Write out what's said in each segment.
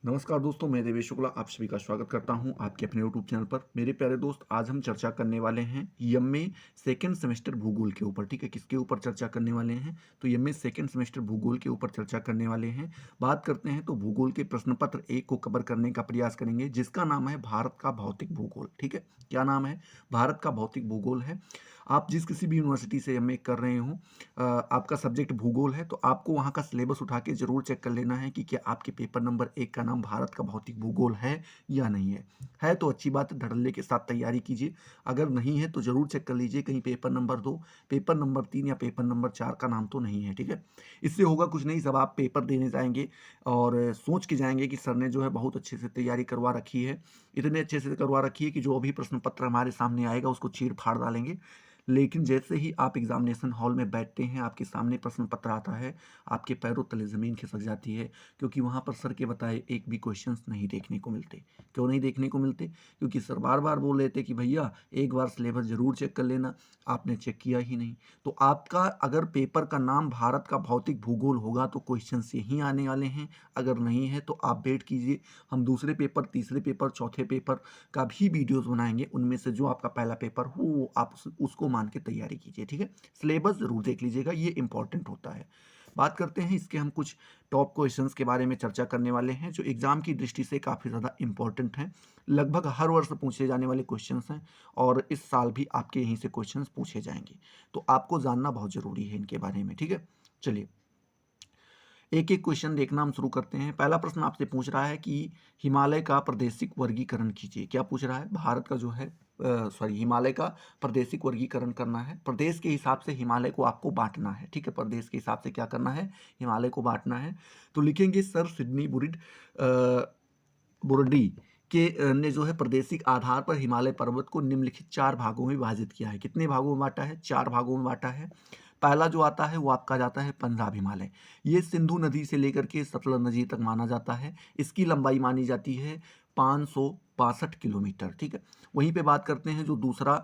नमस्कार दोस्तों, मैं देवेश शुक्ला आप सभी का स्वागत करता हूं आपके अपने यूट्यूब चैनल पर। मेरे प्यारे दोस्त, आज हम चर्चा करने वाले हैं एमए सेकंड सेमेस्टर भूगोल के ऊपर। ठीक है, किसके ऊपर चर्चा करने वाले हैं? तो एमए सेकंड सेमेस्टर भूगोल के ऊपर चर्चा करने वाले हैं। बात करते हैं तो भूगोल के प्रश्न पत्र 1 को कवर करने का प्रयास करेंगे, जिसका नाम है भारत का भौतिक भूगोल। ठीक है, क्या नाम है? भारत का भौतिक भूगोल है। आप जिस किसी भी यूनिवर्सिटी से एमए कर रहे हो, आपका सब्जेक्ट भूगोल है, तो आपको वहाँ का सिलेबस उठा के जरूर चेक कर लेना है कि क्या आपके पेपर नंबर 1 का नाम भारत का भौतिक भूगोल है या नहीं है तो अच्छी बात है, धड़ल्ले के साथ तैयारी कीजिए। अगर नहीं है तो जरूर चेक कर लीजिए कहीं पेपर नंबर 2, पेपर नंबर 3 या पेपर नंबर 4 का नाम तो नहीं है। ठीक है, इससे होगा कुछ नहीं, सब आप पेपर देने जाएंगे और सोच के जाएंगे कि सर ने जो है बहुत अच्छे से तैयारी करवा रखी है, इतने अच्छे से करवा रखी है कि जो अभी प्रश्न पत्र हमारे सामने आएगा उसको चीर फाड़ डालेंगे। लेकिन जैसे ही आप एग्जामिनेशन हॉल में बैठते हैं, आपके सामने प्रश्न पत्र आता है, आपके पैरों तले ज़मीन खिसक जाती है, क्योंकि वहाँ पर सर के बताए एक भी क्वेश्चंस नहीं देखने को मिलते। क्यों नहीं देखने को मिलते? क्योंकि सर बार बार बोल रहे थे कि भैया एक बार सिलेबस ज़रूर चेक कर लेना, आपने चेक किया ही नहीं। तो आपका अगर पेपर का नाम भारत का भौतिक भूगोल होगा तो क्वेश्चंस यहीं आने वाले हैं। अगर नहीं है तो आप वेट कीजिए, हम दूसरे पेपर, तीसरे पेपर, चौथे पेपर का भी वीडियोस बनाएंगे। उनमें से जो आपका पहला पेपर हो वो आप उसको मान के तैयारी कीजिए। ठीक है, सिलेबस जरूर देख लीजिएगा, ये इंपॉर्टेंट होता है। बात करते हैं इसके, हम कुछ टॉप क्वेश्चंस के बारे में चर्चा करने वाले हैं जो एग्जाम की दृष्टि से काफ़ी ज़्यादा इंपॉर्टेंट हैं। लगभग हर वर्ष पूछे जाने वाले क्वेश्चंस हैं और इस साल भी आपके यहीं से क्वेश्चंस पूछे जाएंगे, तो आपको जानना बहुत ज़रूरी है इनके बारे में। ठीक है, चलिए एक एक क्वेश्चन देखना हम शुरू करते हैं। पहला प्रश्न आपसे पूछ रहा है कि हिमालय का प्रादेशिक वर्गीकरण कीजिए। क्या पूछ रहा है? भारत का जो है हिमालय का प्रादेशिक वर्गीकरण करना है। प्रदेश के हिसाब से हिमालय को आपको बांटना है। ठीक है, प्रदेश के हिसाब से क्या करना है? हिमालय को बांटना है। तो लिखेंगे सर सिडनी बुरडी के ने जो है प्रादेशिक आधार पर हिमालय पर्वत को निम्नलिखित 4 भागों में विभाजित किया है। कितने भागों में बांटा है? 4 भागों में बांटा है। पहला जो आता है वो आपका जाता है पंजाब हिमालय। ये सिंधु नदी से लेकर के सतलज नदी तक माना जाता है। इसकी लंबाई मानी जाती है 562 किलोमीटर। ठीक है, वहीं पे बात करते हैं जो दूसरा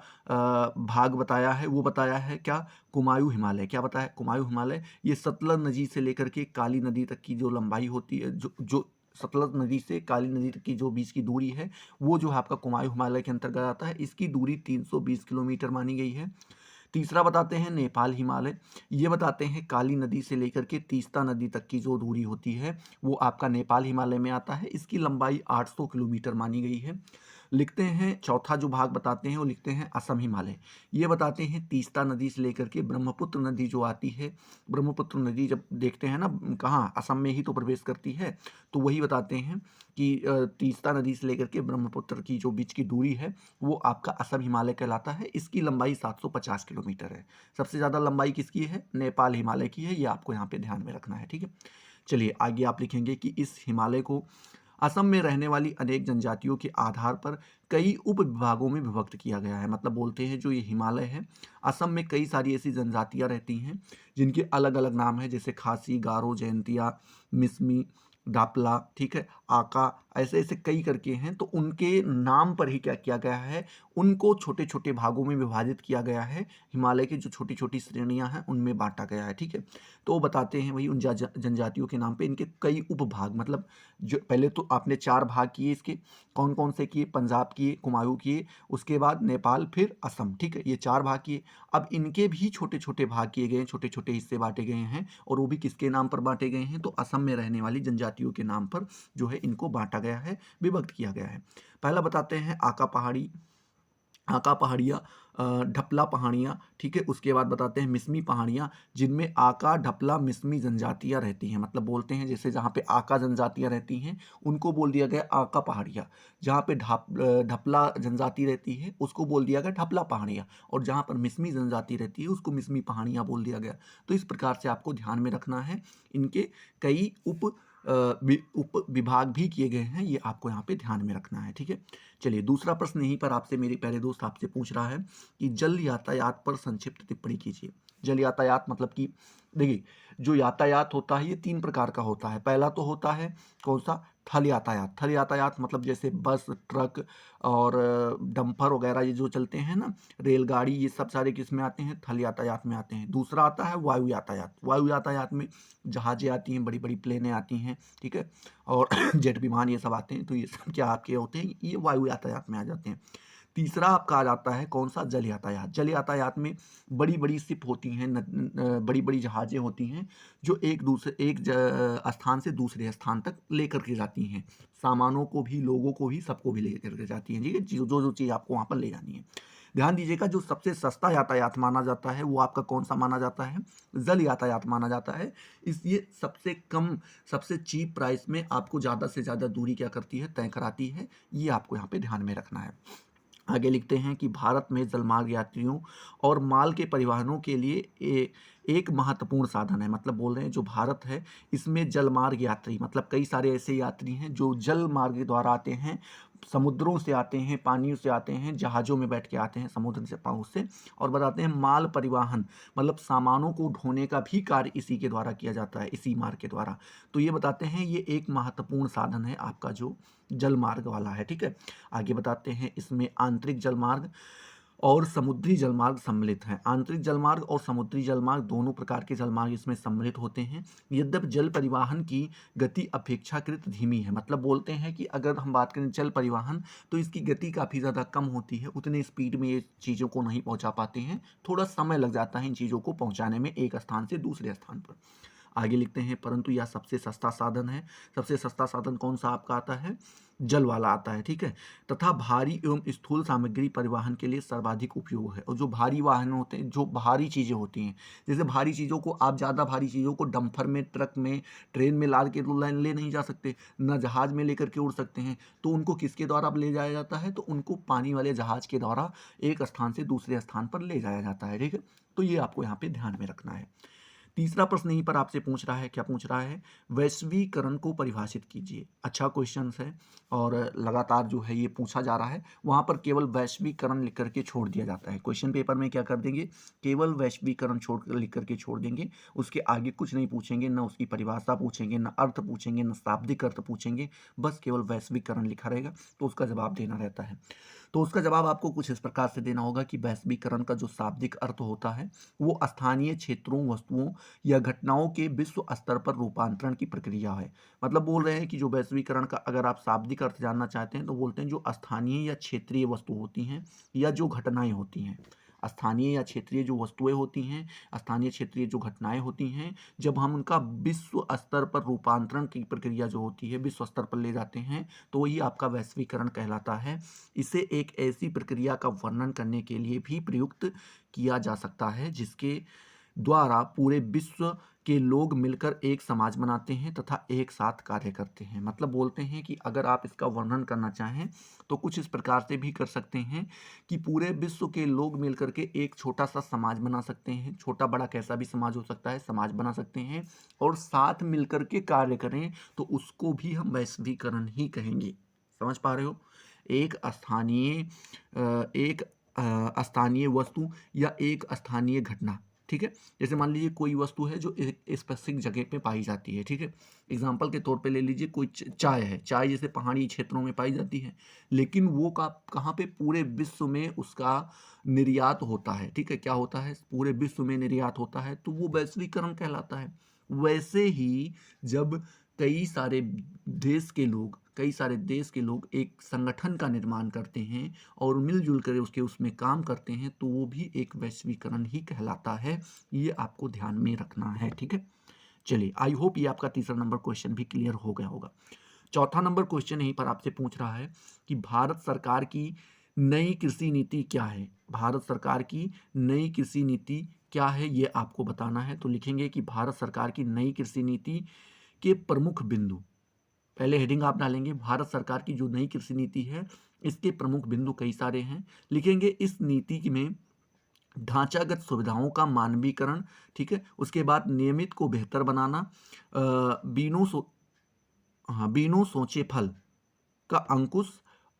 भाग बताया है, वो बताया है क्या? कुमायूं हिमालय। क्या बताया? कुमायूं हिमालय। ये सतलज नदी से लेकर के काली नदी तक की जो लंबाई होती है, जो सतलज नदी से काली नदी तक की जो बीच की दूरी है, वो जो है आपका कुमायूं हिमालय के अंतर्गत आता है। इसकी दूरी 320 किलोमीटर मानी गई है। तीसरा बताते हैं नेपाल हिमालय। ये बताते हैं काली नदी से लेकर के तीस्ता नदी तक की जो दूरी होती है वो आपका नेपाल हिमालय में आता है। इसकी लंबाई 800 किलोमीटर मानी गई है। लिखते हैं चौथा जो भाग बताते हैं वो लिखते हैं असम हिमालय। ये बताते हैं तीस्ता नदी से लेकर के ब्रह्मपुत्र नदी जो आती है, ब्रह्मपुत्र नदी जब देखते हैं ना, कहाँ? असम में ही तो प्रवेश करती है। तो वही बताते हैं कि तीस्ता नदी से लेकर के ब्रह्मपुत्र की जो बीच की दूरी है वो आपका असम हिमालय कहलाता है। इसकी लंबाई 750 किलोमीटर है। सबसे ज़्यादा लंबाई किसकी है? नेपाल हिमालय की है। ये आपको यहाँ पे ध्यान में रखना है। ठीक है, चलिए आगे आप लिखेंगे कि इस हिमालय को असम में रहने वाली अनेक जनजातियों के आधार पर कई उप विभागों में विभक्त किया गया है। मतलब बोलते हैं जो ये हिमालय है, असम में कई सारी ऐसी जनजातियां रहती हैं जिनके अलग अलग नाम है, जैसे खासी, गारो, जयंतिया, मिसमी, दापला, ठीक है, आका, ऐसे ऐसे कई करके हैं। तो उनके नाम पर ही क्या किया गया है? उनको छोटे छोटे भागों में विभाजित किया गया है। हिमालय की जो छोटी छोटी श्रेणियां हैं उनमें बांटा गया है। ठीक है, तो बताते हैं वही उन जनजातियों के नाम पे इनके कई उपभाग, मतलब जो पहले तो आपने 4 भाग किए इसके, कौन कौन से किए? पंजाब किए, कुमायूं किए, उसके बाद नेपाल, फिर असम। ठीक है, ये 4 भाग किए। अब इनके भी छोटे छोटे भाग किए गए हैं, छोटे छोटे हिस्से बांटे गए हैं, और वो भी किसके नाम पर बांटे गए हैं? तो असम में रहने वाली जनजातियों के नाम पर जो है इनको बांटा गया है, विभक्त किया गया है। पहला बताते हैं आका पहाड़ी, आका पहाड़ियाँ, ढपला पहाड़ियाँ। ठीक है, उसके बाद बताते हैं मिसमी पहाड़ियाँ, जिनमें आका, ढपला, मिसमी जनजातियाँ रहती हैं। मतलब बोलते हैं जैसे जहाँ पे आका जनजातियाँ रहती हैं उनको बोल दिया गया आका पहाड़ियाँ, जहाँ पे ढपला जनजाति रहती है उसको बोल दिया गया ढपला पहाड़ियाँ, और जहाँ पर मिसमी जनजाति रहती है उसको मिसमी पहाड़ियाँ बोल दिया गया। तो इस प्रकार से आपको ध्यान में रखना है। इनके कई उप विभाग भी किए गए हैं, ये आपको यहाँ पे ध्यान में रखना है। ठीक है, चलिए दूसरा प्रश्न यहीं पर आपसे मेरे प्यारे दोस्त आपसे पूछ रहा है कि जल यातायात पर संक्षिप्त टिप्पणी कीजिए। जल यातायात मतलब कि देखिए, जो यातायात होता है ये 3 प्रकार का होता है। पहला तो होता है कौन सा? थल यातायात। थल यातायात मतलब जैसे बस, ट्रक और डंपर वगैरह ये जो चलते हैं ना, रेलगाड़ी, ये सब सारे किस में आते हैं? थल यातायात में आते हैं। दूसरा आता है वायु यातायात। वायु यातायात में जहाज़ें आती हैं, बड़ी-बड़ी प्लेनें आती हैं, ठीक है? और जेट विमान ये सब आते हैं, तो ये सब क्या आपके होते हैं? ये वायु यातायात में आ जाते हैं। तीसरा आपका आ जाता है कौन सा? जल यातायात। जल यातायात में बड़ी-बड़ी शिप होती हैं, बड़ी-बड़ी जहाज़ें होती हैं, जो एक स्थान से दूसरे स्थान तक लेकर के जाती हैं। सामानों को भी, लोगों को भी, सबको भी लेकर के जाती हैं, ठीक है? जो चीज़ आपको वहाँ पर ले जानी है। ध्यान दीजिएगा, जो सबसे सस्ता यातायात माना जाता है वो आपका कौन सा माना जाता है? जल यातायात माना जाता है। ये सबसे कम, सबसे चीप प्राइस में आपको ज़्यादा से ज़्यादा दूरी क्या करती है? तय कराती है। ये आपको यहाँ पे ध्यान में रखना है। आगे लिखते हैं कि भारत में जलमार्ग यात्रियों और माल के परिवहनों के लिए एक महत्वपूर्ण साधन है। मतलब बोल रहे हैं जो भारत है इसमें जलमार्ग यात्री मतलब कई सारे ऐसे यात्री हैं जो जल मार्ग के द्वारा आते हैं, समुद्रों से आते हैं, पानियों से आते हैं, जहाज़ों में बैठ के आते हैं, समुद्र से, पानी से। और बताते हैं माल परिवहन मतलब सामानों को ढोने का भी कार्य इसी के द्वारा किया जाता है, इसी मार्ग के द्वारा। तो ये बताते हैं ये एक महत्वपूर्ण साधन है आपका जो जल मार्ग वाला है, ठीक है। आगे बताते हैं इसमें आंतरिक जलमार्ग और समुद्री जलमार्ग सम्मिलित हैं। आंतरिक जलमार्ग और समुद्री जलमार्ग दोनों प्रकार के जलमार्ग इसमें सम्मिलित होते हैं। यद्यपि जल परिवहन की गति अपेक्षाकृत धीमी है। मतलब बोलते हैं कि अगर हम बात करें जल परिवहन तो इसकी गति काफ़ी ज़्यादा कम होती है, उतने स्पीड में ये चीज़ों को नहीं पहुंचा पाते हैं, थोड़ा समय लग जाता है इन चीज़ों को पहुंचाने में एक स्थान से दूसरे स्थान पर। आगे लिखते हैं परंतु यह सबसे सस्ता साधन है। सबसे सस्ता साधन कौन सा आपका आता है? जल वाला आता है, ठीक है। तथा भारी एवं स्थूल सामग्री परिवहन के लिए सर्वाधिक उपयोग है। और जो भारी वाहन होते हैं, जो भारी चीज़ें होती हैं, जैसे भारी चीज़ों को आप ज़्यादा भारी चीज़ों को डंपर में, ट्रक में, ट्रेन में लाद के ले नहीं जा सकते, न जहाज़ में लेकर के उड़ सकते हैं। तो उनको किसके द्वारा ले जाया जाता है? तो उनको पानी वाले जहाज़ के द्वारा एक स्थान से दूसरे स्थान पर ले जाया जाता है, ठीक है। तो ये आपको यहाँ पे ध्यान में रखना है। तीसरा प्रश्न यहीं पर आपसे पूछ रहा है, क्या पूछ रहा है? वैश्वीकरण को परिभाषित कीजिए। अच्छा क्वेश्चन है और लगातार जो है ये पूछा जा रहा है। वहाँ पर केवल वैश्वीकरण लिख करके छोड़ दिया जाता है। क्वेश्चन पेपर में क्या कर देंगे? केवल वैश्वीकरण लिख करके छोड़ देंगे। उसके आगे कुछ नहीं पूछेंगे, न उसकी परिभाषा पूछेंगे, न अर्थ पूछेंगे, न शाब्दिक अर्थ पूछेंगे, बस केवल वैश्वीकरण लिखा रहेगा, तो उसका जवाब देना रहता है। तो उसका जवाब आपको कुछ इस प्रकार से देना होगा कि वैश्वीकरण का जो शाब्दिक अर्थ होता है वो स्थानीय क्षेत्रों, वस्तुओं या घटनाओं के विश्व स्तर पर रूपांतरण की प्रक्रिया है। मतलब बोल रहे हैं कि जो वैश्वीकरण का अगर आप शाब्दिक अर्थ जानना चाहते हैं तो बोलते हैं जो स्थानीय या क्षेत्रीय वस्तु होती हैं या जो घटनाएं होती हैं, स्थानीय या क्षेत्रीय जो वस्तुएं होती हैं, स्थानीय क्षेत्रीय जो घटनाएं होती हैं, जब हम उनका विश्व स्तर पर रूपांतरण की प्रक्रिया जो होती है विश्व स्तर पर ले जाते हैं तो वही आपका वैश्वीकरण कहलाता है। इसे एक ऐसी प्रक्रिया का वर्णन करने के लिए भी प्रयुक्त किया जा सकता है जिसके द्वारा पूरे विश्व के लोग मिलकर एक समाज बनाते हैं तथा एक साथ कार्य करते हैं। मतलब बोलते हैं कि अगर आप इसका वर्णन करना चाहें तो कुछ इस प्रकार से भी कर सकते हैं कि पूरे विश्व के लोग मिलकर के एक छोटा सा समाज बना सकते हैं, छोटा बड़ा कैसा भी समाज हो सकता है, समाज बना सकते हैं और साथ मिलकर के कार्य करें, तो उसको भी हम वैश्वीकरण ही कहेंगे। समझ पा रहे हो? एक स्थानीय वस्तु या एक स्थानीय घटना, ठीक है। जैसे मान लीजिए कोई वस्तु है जो एक स्पेसिफिक जगह पे पाई जाती है, ठीक है। एग्जाम्पल के तौर पे ले लीजिए कोई चाय है, चाय जैसे पहाड़ी क्षेत्रों में पाई जाती है, लेकिन वो कहाँ पे? पूरे विश्व में उसका निर्यात होता है, ठीक है। क्या होता है? पूरे विश्व में निर्यात होता है, तो वो वैश्वीकरण कहलाता है। वैसे ही जब कई सारे देश के लोग एक संगठन का निर्माण करते हैं और मिलजुल कर उसमें काम करते हैं, तो वो भी एक वैश्वीकरण ही कहलाता है। ये आपको ध्यान में रखना है, ठीक है। चलिए, आई होप ये आपका तीसरा नंबर क्वेश्चन भी क्लियर हो गया होगा। चौथा नंबर क्वेश्चन यहीं पर आपसे पूछ रहा है कि भारत सरकार की नई कृषि नीति क्या है? भारत सरकार की नई कृषि नीति क्या है ये आपको बताना है। तो लिखेंगे कि भारत सरकार की नई कृषि नीति के प्रमुख बिंदु, पहले हेडिंग आप डालेंगे भारत सरकार की जो नई कृषि नीति है इसके प्रमुख बिंदु कई सारे हैं। लिखेंगे इस नीति में ढांचागत सुविधाओं का मानवीकरण, ठीक है। उसके बाद नियमित को बेहतर बनाना, बिनु सोचे फल का अंकुश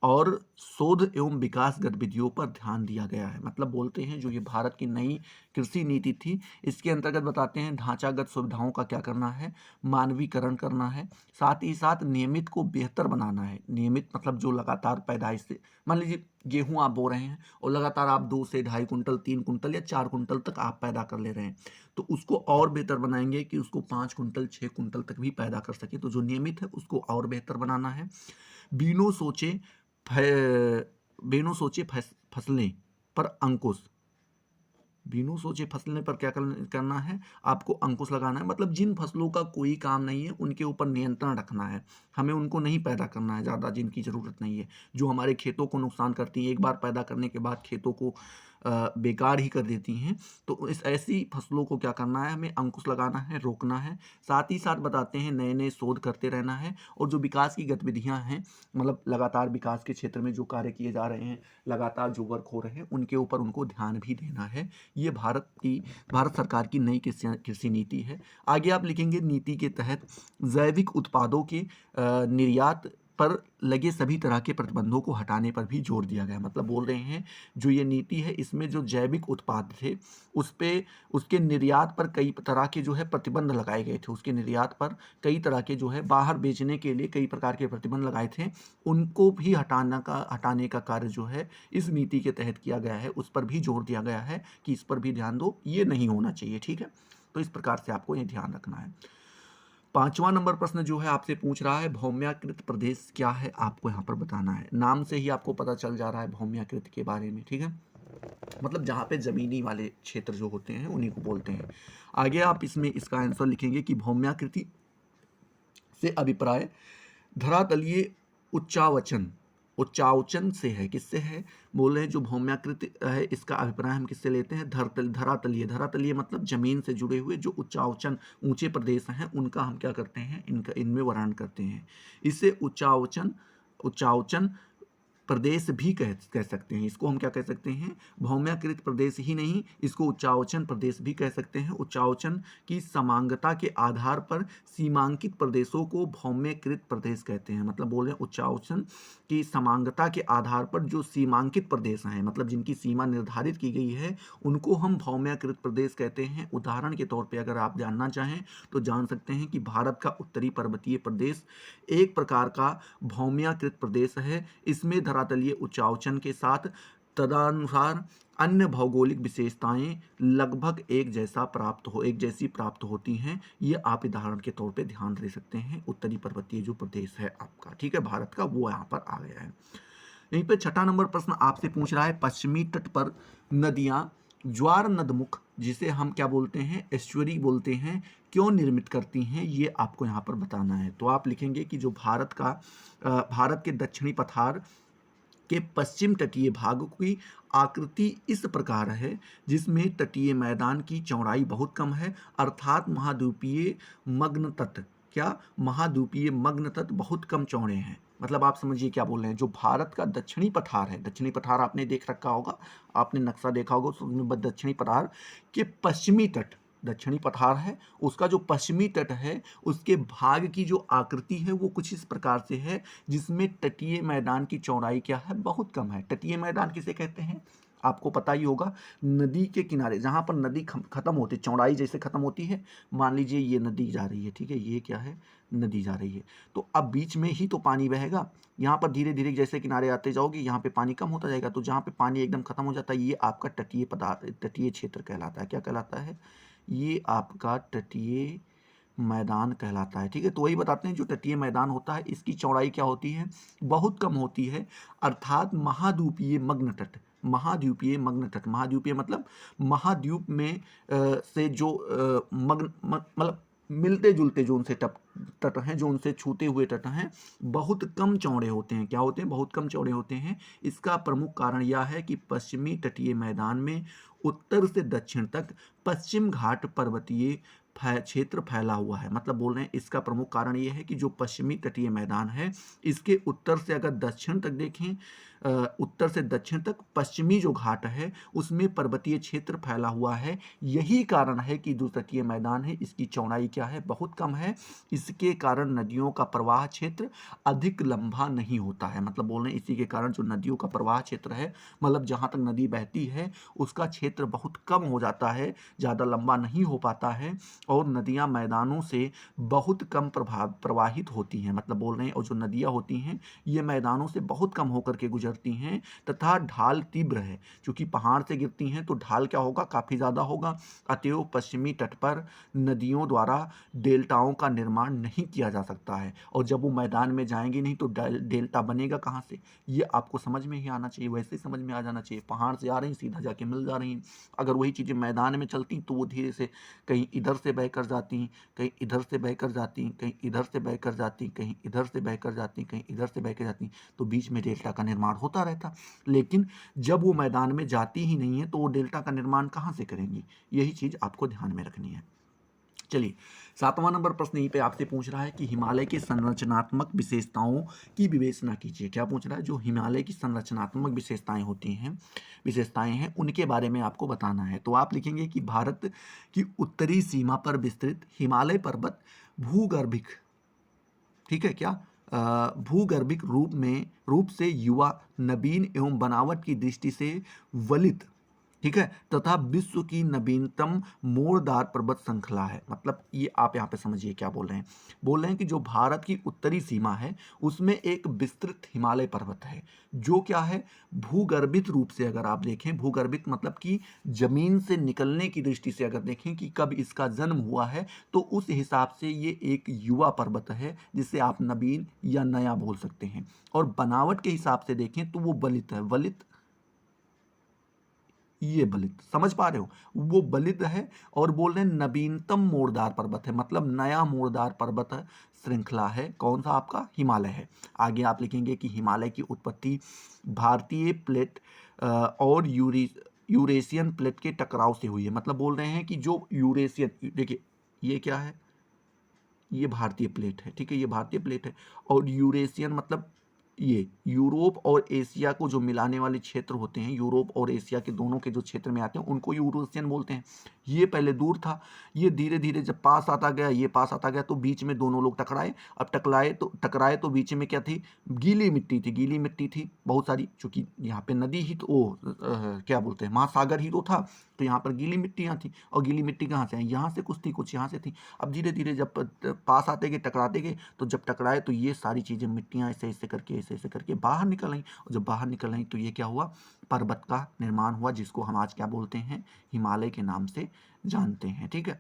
और शोध एवं विकास गतिविधियों पर ध्यान दिया गया है। मतलब बोलते हैं जो ये भारत की नई कृषि नीति थी, इसके अंतर्गत बताते हैं ढांचागत सुविधाओं का क्या करना है, मानवीकरण करना है, साथ ही साथ नियमित को बेहतर बनाना है। नियमित मतलब जो लगातार पैदाइश से, मान लीजिए गेहूं आप बो रहे हैं और लगातार आप 2 से ढाई कुंटल, 3 कुंटल या 4 कुंटल तक आप पैदा कर ले रहे हैं, तो उसको और बेहतर बनाएंगे कि उसको 5 कुंटल, 6 कुंटल तक भी पैदा कर सके। तो जो नियमित है उसको और बेहतर बनाना है। बिनु सोचे फसलें पर अंकुश, बिनु सोचे फसलें पर क्या करना है, आपको अंकुश लगाना है। मतलब जिन फसलों का कोई काम नहीं है उनके ऊपर नियंत्रण रखना है, हमें उनको नहीं पैदा करना है ज़्यादा, जिनकी ज़रूरत नहीं है, जो हमारे खेतों को नुकसान करती हैं, एक बार पैदा करने के बाद खेतों को बेकार ही कर देती हैं। तो इस ऐसी फसलों को क्या करना है, हमें अंकुश लगाना है, रोकना है। साथ ही साथ बताते हैं नए नए शोध करते रहना है, और जो विकास की गतिविधियां हैं, मतलब लगातार विकास के क्षेत्र में जो कार्य किए जा रहे हैं, लगातार जो वर्क हो रहे हैं, उनके ऊपर उनको ध्यान भी देना है। ये भारत सरकार की नई कृषि नीति है। आगे आप लिखेंगे नीति के तहत जैविक उत्पादों के निर्यात पर लगे सभी तरह के प्रतिबंधों को हटाने पर भी जोर दिया गया। मतलब बोल रहे हैं जो ये नीति है इसमें जो जैविक उत्पाद थे उस पे, उसके निर्यात पर कई तरह के जो है प्रतिबंध लगाए गए थे। उसके निर्यात पर कई तरह के जो है बाहर बेचने के लिए कई प्रकार के प्रतिबंध लगाए थे, उनको भी हटाने का कार्य जो है इस नीति के तहत किया गया है। उस पर भी जोर दिया गया है कि इस पर भी ध्यान दो, ये नहीं होना चाहिए। ठीक है, तो इस प्रकार से आपको ये ध्यान रखना है। 5वां नंबर प्रश्न जो है आपसे पूछ रहा है भौम्याकृत प्रदेश क्या है, आपको यहाँ पर बताना है। नाम से ही आपको पता चल जा रहा है भौम्याकृत के बारे में। ठीक है, मतलब जहाँ पे जमीनी वाले क्षेत्र जो होते हैं उन्हीं को बोलते हैं। आगे आप इसमें इसका आंसर लिखेंगे कि भौम्याकृति से अभिप्राय धरातलीय उच्चावचन, उच्चावचन से है। किससे है, बोल रहे हैं जो भौम्याकृत है इसका अभिप्राय हम किससे लेते हैं, धरातलीय। धरातलीय मतलब जमीन से जुड़े हुए जो उच्चावचन ऊंचे प्रदेश हैं उनका हम क्या करते हैं, इनमें वर्णन करते हैं। इसे उच्चावचन उच्चावचन प्रदेश भी कह सकते हैं। इसको हम क्या कह सकते हैं, भौम्याकृत प्रदेश ही नहीं, इसको उच्चावचन प्रदेश भी कह सकते हैं। उच्चावचन की समांगता के आधार पर सीमांकित प्रदेशों को भौम्यकृत प्रदेश कहते हैं। मतलब बोल रहे हैं उच्चावचन की समांगता के आधार पर जो सीमांकित प्रदेश हैं, मतलब जिनकी सीमा निर्धारित की गई है, उनको हम भौम्याकृत प्रदेश कहते हैं। उदाहरण के तौर पर अगर आप जानना चाहें तो जान सकते हैं कि भारत का उत्तरी पर्वतीय प्रदेश एक प्रकार का भौम्याकृत प्रदेश है। इसमें धरातलीय उच्चावचन के साथ तदनुसार अन्य भौगोलिक विशेषताएं लगभग एक जैसी प्राप्त होती हैं। ये आप उदाहरण के तौर पे ध्यान दे सकते हैं। उत्तरी पर्वतीय जो प्रदेश है आपका, ठीक है, भारत का, वो यहाँ पर आ गया है। यहीं पे 6ठा नंबर प्रश्न आपसे पूछ रहा है पश्चिमी तट पर नदियां ज्वार नदमुख, जिसे हम क्या बोलते हैं, एस्चुअरी बोलते हैं, क्यों निर्मित करती हैं, ये आपको यहाँ पर बताना है। तो आप लिखेंगे कि जो भारत के दक्षिणी पठार के पश्चिम तटीय भाग की आकृति इस प्रकार है जिसमें तटीय मैदान की चौड़ाई बहुत कम है, अर्थात महाद्वीपीय मग्न तट, क्या महाद्वीपीय मग्न तट बहुत कम चौड़े हैं। मतलब आप समझिए क्या बोल रहे हैं, जो भारत का दक्षिणी पठार है, दक्षिणी पठार आपने देख रखा होगा, आपने नक्शा देखा होगा, उसमें दक्षिणी पठार के पश्चिमी तट, दक्षिणी पठार है, उसका जो पश्चिमी तट है उसके भाग की जो आकृति है वो कुछ इस प्रकार से है जिसमें तटीय मैदान की चौड़ाई क्या है, बहुत कम है। तटीय मैदान किसे कहते हैं, आपको पता ही होगा, नदी के किनारे जहाँ पर नदी खत्म होती, चौड़ाई जैसे खत्म होती है, मान लीजिए ये नदी जा रही है, ठीक है, ये क्या है, नदी जा रही है, तो अब बीच में ही तो पानी बहेगा, यहाँ पर धीरे धीरे जैसे किनारे आते जाओगे यहाँ पे पानी कम होता जाएगा, तो जहाँ पे पानी एकदम खत्म हो जाता है ये आपका तटीय क्षेत्र कहलाता है। क्या कहलाता है, ये आपका तटीय मैदान कहलाता है। ठीक है, तो वही बताते हैं जो तटीय मैदान होता है इसकी चौड़ाई क्या होती है, बहुत कम होती है, अर्थात महाद्वीपीय मग्न तट, महाद्वीपीय मग्न तट, महाद्वीपीय मतलब महाद्वीप में से जो मग्न मतलब मिलते जुलते जो उनसे तट हैं, जो उनसे छूते हुए तट हैं, बहुत कम चौड़े होते हैं। क्या होते हैं, बहुत कम चौड़े होते हैं। इसका प्रमुख कारण यह है कि पश्चिमी तटीय मैदान में उत्तर से दक्षिण तक पश्चिम घाट पर्वतीय क्षेत्र फैला हुआ है। मतलब बोल रहे हैं इसका प्रमुख कारण ये है कि जो पश्चिमी तटीय मैदान है इसके उत्तर से अगर दक्षिण तक देखें उत्तर से दक्षिण तक पश्चिमी जो घाट है उसमें पर्वतीय क्षेत्र फैला हुआ है। यही कारण है कि जो तटीय मैदान है इसकी चौड़ाई क्या है, बहुत कम है। इसके कारण नदियों का प्रवाह क्षेत्र अधिक लंबा नहीं होता है। मतलब बोल रहे हैं इसी के कारण जो नदियों का प्रवाह क्षेत्र है, मतलब जहाँ तक नदी बहती है उसका क्षेत्र बहुत कम हो जाता है, ज़्यादा लंबा नहीं हो पाता है और नदियाँ मैदानों से बहुत कम प्रवाहित होती हैं। मतलब बोल रहे हैं और जो नदियाँ होती हैं ये मैदानों से बहुत कम होकर के गुजरती हैं तथा ढाल तीव्र है। क्योंकि पहाड़ से गिरती हैं तो ढाल क्या होगा, काफ़ी ज़्यादा होगा। अतएव पश्चिमी तट पर नदियों द्वारा डेल्टाओं का निर्माण नहीं किया जा सकता है और जब वो मैदान में जाएंगे नहीं तो डेल्टा बनेगा कहाँ से, ये आपको समझ में ही आना चाहिए। वैसे ही समझ में आ जाना चाहिए, पहाड़ से आ रही सीधा जाके मिल जा रही हैं। अगर वही चीज़ें मैदान में चलती तो वो धीरे से कहीं इधर से बह कर जाती, कहीं इधर से बह कर जाती, कहीं इधर से बह कर जाती, कहीं इधर से बह कर जाती, कहीं इधर से बह कर जाती, तो बीच में डेल्टा का निर्माण होता रहता। लेकिन जब वो मैदान में जाती ही नहीं है तो वो डेल्टा का निर्माण कहाँ से करेंगी, यही चीज़ आपको ध्यान में रखनी है। चलिए 7वां नंबर प्रश्न यहीं पे आपसे पूछ रहा है कि हिमालय की संरचनात्मक विशेषताओं की विवेचना कीजिए। क्या पूछ रहा है, जो हिमालय की संरचनात्मक विशेषताएं होती हैं, विशेषताएं हैं उनके बारे में आपको बताना है। तो आप लिखेंगे कि भारत की उत्तरी सीमा पर विस्तृत हिमालय पर्वत भूगर्भिक, ठीक है क्या, भूगर्भिक रूप से युवा, नवीन एवं बनावट की दृष्टि से वलित, ठीक है, तथा विश्व की नवीनतम मोड़दार पर्वत श्रृंखला है। मतलब ये आप यहाँ पे समझिए क्या बोल रहे हैं, बोल रहे हैं कि जो भारत की उत्तरी सीमा है उसमें एक विस्तृत हिमालय पर्वत है जो क्या है, भूगर्भित रूप से अगर आप देखें, भूगर्भित मतलब कि जमीन से निकलने की दृष्टि से अगर देखें कि कब इसका जन्म हुआ है तो उस हिसाब से ये एक युवा पर्वत है जिसे आप नवीन या नया बोल सकते हैं। और बनावट के हिसाब से देखें तो वो वलित है, वलित, ये बलित, समझ पा रहे हो, वो बलित है। और बोल रहे हैं नवीनतम मोड़दार पर्वत है, मतलब नया मोड़दार पर्वत श्रृंखला है। कौन सा आपका, हिमालय है। आगे आप लिखेंगे कि हिमालय की उत्पत्ति भारतीय प्लेट और यूरेशियन प्लेट के टकराव से हुई है। मतलब बोल रहे हैं कि जो यूरेशियन, देखिए ये क्या है, ये भारतीय प्लेट है, ठीक है, ये भारतीय प्लेट है। और यूरेशियन मतलब ये यूरोप और एशिया को जो मिलाने वाले क्षेत्र होते हैं, यूरोप और एशिया के दोनों के जो क्षेत्र में आते हैं उनको यूरेशियन बोलते हैं। ये पहले दूर था, ये धीरे धीरे जब पास आता गया, ये पास आता गया तो बीच में दोनों लोग टकराए। अब टकराए तो बीच में क्या थी, गीली मिट्टी थी, गीली मिट्टी थी बहुत सारी, चूंकि यहाँ पे नदी ही तो क्या बोलते हैं, महासागर ही तो था, तो यहाँ पर गीली मिट्टियाँ थी। और गीली मिट्टी कहाँ से आई, यहाँ से कुछ थी, कुछ यहाँ से थी। अब धीरे धीरे जब पास आते गए, टकराते गए, तो जब टकराए तो ये सारी चीज़ें, मिट्टियाँ ऐसे ऐसे करके, ऐसे ऐसे करके बाहर निकल आई। और जब बाहर निकल आई तो ये क्या हुआ, पर्वत का निर्माण हुआ, जिसको हम आज क्या बोलते हैं, हिमालय के नाम से जानते हैं। ठीक है,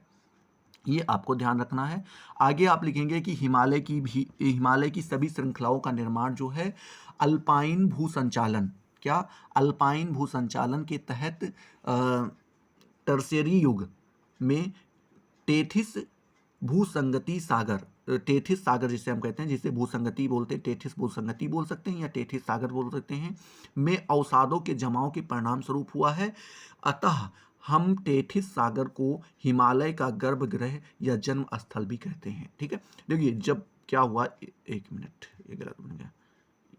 ये आपको ध्यान रखना है। आगे आप लिखेंगे कि हिमालय की सभी श्रृंखलाओं का निर्माण जो है अल्पाइन भूसंचालन, क्या, अल्पाइन भूसंचालन के तहत टर्शियरी युग में टेथिस भूसंगति सागर, टेथिस सागर जिसे हम कहते हैं, जिसे भूसंगति बोलते हैं, टेथिस भूसंगति बोल सकते हैं या टेथिस सागर बोल सकते हैं, में अवसादों के जमाव के परिणाम स्वरूप हुआ है। अतः हम टेथिस सागर को हिमालय का गर्भगृह या जन्म स्थल भी कहते हैं। ठीक है, देखिए जब क्या हुआ, एक मिनट, ये गलत बन गया,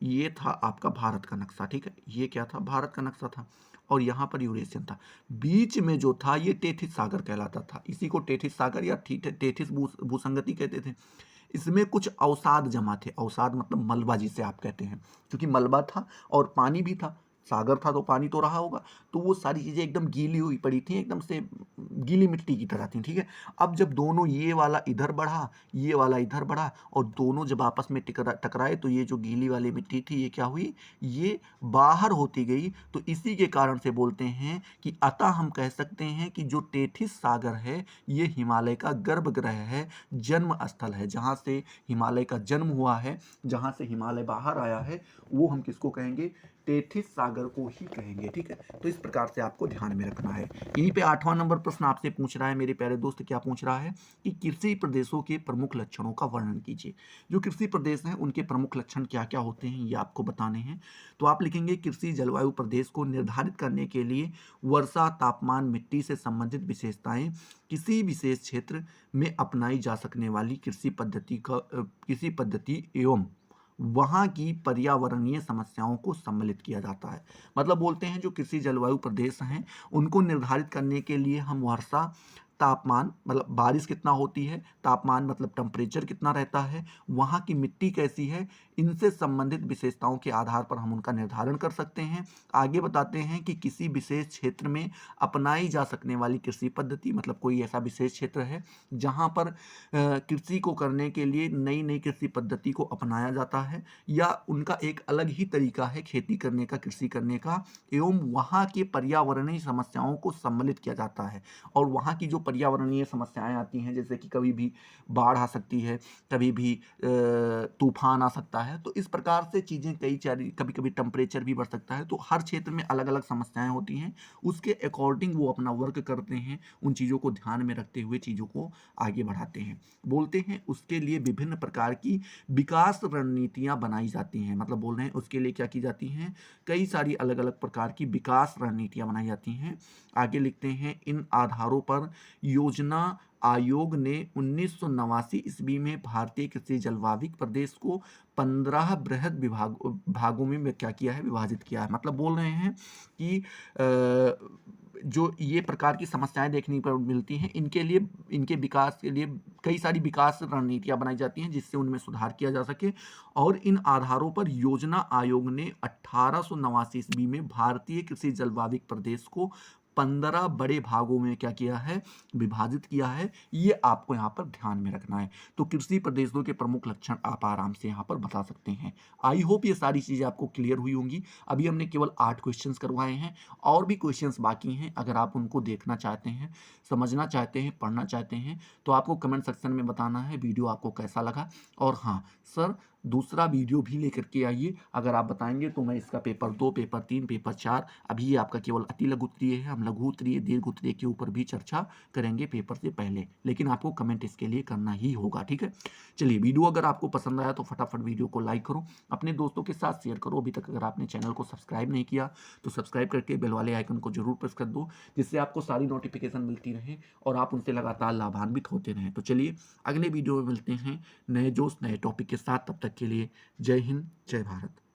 ये था आपका भारत का नक्शा। ठीक है, ये क्या था, भारत का नक्शा था और यहाँ पर यूरेशियन था। बीच में जो था ये टेथिस सागर कहलाता था, इसी को टेथिस सागर या टेथिस भूसंगति कहते थे। इसमें कुछ अवसाद जमा थे, अवसाद मतलब मलबा जिसे आप कहते हैं, क्योंकि मलबा था और पानी भी था, सागर था तो पानी तो रहा होगा, तो वो सारी चीज़ें एकदम गीली हुई पड़ी थी, एकदम से गीली मिट्टी की तरह थी। ठीक है, अब जब दोनों, ये वाला इधर बढ़ा, ये वाला इधर बढ़ा और दोनों जब आपस में टकराए तो ये जो गीली वाली मिट्टी थी ये क्या हुई, ये बाहर होती गई। तो इसी के कारण से बोलते हैं कि अतः हम कह सकते हैं कि जो टेथिस सागर है ये हिमालय का गर्भगृह है, जन्म स्थल है, जहाँ से हिमालय का जन्म हुआ है, जहाँ से हिमालय बाहर आया है, वो हम किसको कहेंगे, टेथिस सागर को ही कहेंगे। ठीक है, तो इस प्रकार से आपको ध्यान में रखना है। यहीं पे 8वां नंबर प्रश्न आपसे पूछ रहा है मेरे प्यारे दोस्त, क्या पूछ रहा है कि कृषि प्रदेशों के प्रमुख लक्षणों का वर्णन कीजिए। जो कृषि प्रदेश हैं उनके प्रमुख लक्षण क्या क्या होते हैं ये आपको बताने हैं। तो आप लिखेंगे कृषि जलवायु प्रदेश को निर्धारित करने के लिए वर्षा, तापमान, मिट्टी से संबंधित विशेषताएं, किसी विशेष क्षेत्र में अपनाई जा सकने वाली कृषि पद्धति एवं वहाँ की पर्यावरणीय समस्याओं को सम्मिलित किया जाता है। मतलब बोलते हैं जो कृषि जलवायु प्रदेश हैं, उनको निर्धारित करने के लिए हम वर्षा, तापमान मतलब बारिश कितना होती है, तापमान मतलब टेम्परेचर कितना रहता है, वहाँ की मिट्टी कैसी है, इनसे संबंधित विशेषताओं के आधार पर हम उनका निर्धारण कर सकते हैं। आगे बताते हैं कि किसी विशेष क्षेत्र में अपनाई जा सकने वाली कृषि पद्धति, मतलब कोई ऐसा विशेष क्षेत्र है जहाँ पर कृषि को करने के लिए नई नई कृषि पद्धति को अपनाया जाता है, या उनका एक अलग ही तरीका है खेती करने का, कृषि करने का, एवं वहाँ के पर्यावरणीय समस्याओं को सम्मिलित किया जाता है। और वहाँ की जो पर्यावरणीय समस्याएं आती हैं, जैसे कि कभी भी बाढ़ आ सकती है, कभी भी तूफान आ सकता है, तो इस प्रकार से चीज़ें कई सारी, कभी कभी टेम्परेचर भी बढ़ सकता है, तो हर क्षेत्र में अलग अलग समस्याएं होती हैं, उसके अकॉर्डिंग वो अपना वर्क करते हैं, उन चीज़ों को ध्यान में रखते हुए चीज़ों को आगे बढ़ाते हैं। बोलते हैं उसके लिए विभिन्न प्रकार की विकास रणनीतियाँ बनाई जाती हैं, मतलब बोल रहे हैं उसके लिए क्या की जाती हैं, कई सारी अलग अलग प्रकार की विकास रणनीतियाँ बनाई जाती हैं। आगे लिखते हैं इन आधारों पर योजना आयोग ने 1989 ईस्वी में भारतीय कृषि जलवायु प्रदेश को 15 बृहद भागों में क्या किया है, विभाजित किया है। मतलब बोल रहे हैं कि जो ये प्रकार की समस्याएं देखने पर मिलती हैं, इनके लिए, इनके विकास के लिए कई सारी विकास रणनीतियां बनाई जाती हैं जिससे उनमें सुधार किया जा सके। और इन आधारों पर योजना आयोग ने 1889 ईस्वी में भारतीय कृषि जलवायु प्रदेश को 15 बड़े भागों में क्या किया है, विभाजित किया है। ये आपको यहाँ पर ध्यान में रखना है। तो कृषि प्रदेशों के प्रमुख लक्षण आप आराम से यहाँ पर बता सकते हैं। आई होप ये सारी चीज़ें आपको क्लियर हुई होंगी। अभी हमने केवल 8 क्वेश्चंस करवाए हैं, और भी क्वेश्चंस बाकी हैं। अगर आप उनको देखना चाहते हैं, समझना चाहते हैं, पढ़ना चाहते हैं, तो आपको कमेंट सेक्शन में बताना है वीडियो आपको कैसा लगा। और हाँ सर, दूसरा वीडियो भी लेकर के आइए। अगर आप बताएंगे तो मैं इसका पेपर 2, पेपर 3, पेपर 4, अभी ये आपका केवल अति लघु उत्तरीय है, हम लघु उत्तरीय, दीर्घ उत्तरीय के ऊपर भी चर्चा करेंगे पेपर से पहले, लेकिन आपको कमेंट इसके लिए करना ही होगा, ठीक है। चलिए, वीडियो अगर आपको पसंद आया तो फटाफट वीडियो को लाइक करो, अपने दोस्तों के साथ शेयर करो। अभी तक अगर आपने चैनल को सब्सक्राइब नहीं किया तो सब्सक्राइब करके बेल वाले आइकन को जरूर प्रेस कर दो, जिससे आपको सारी नोटिफिकेशन मिलती रहे और आप उनसे लगातार लाभान्वित होते रहें। तो चलिए, अगले वीडियो में मिलते हैं नए जोश, नए टॉपिक के साथ। तब तक के लिए जय हिंद, जय भारत।